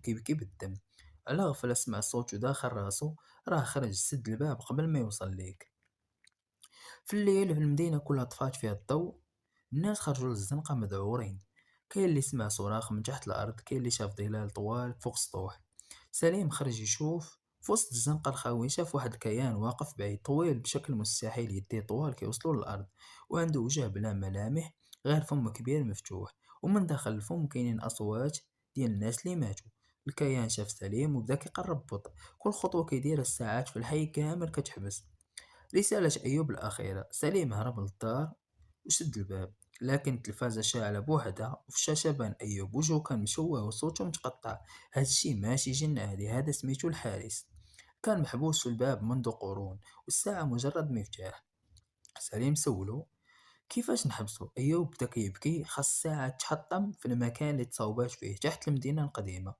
كيبكي بالدم. على غفلة سمع صوت وداخل راسو، راه خرج سد الباب قبل ما يوصل ليك. في الليل في المدينة كلها طفات فيها الضوء، الناس خرجوا للزنقة مذعورين. كاين اللي سمع صراخ من تحت الأرض، كاين اللي شاف ظلال طوال فوق السطوح. سليم خرج يشوف، في وسط الزنقة الخاوية شاف واحد الكيان واقف بعيد طويل بشكل مستحيل، يديه طوال كيوصلوا للأرض، وعنده وجه بلا ملامح غير فم كبير مفتوح، ومن داخل الفم كاينين أصوات ديال الناس اللي ماتوا. الكيان شاف سليم وبدا كيقرب ببطء، كل خطوة كيديرها الساعات في الحي كامل كتحبس. رسالة أيوب الأخيرة. سليم هرب للدار وسد الباب، لكن التلفازة شاعلة بوحدها، وفي الشاشة بان أيوب وجهه كان مشوه وصوته متقطع. هادشي ماشي جن عادي، هذا سميتو الحارس. كان محبوس في الباب منذ قرون، والساعة مجرد مفتاح. سليم سولو كيفاش نحبسو؟ أيوب بدا كيبكي. خاص الساعة تحطم في المكان اللي تصاوبات فيه تحت المدينة القديمة،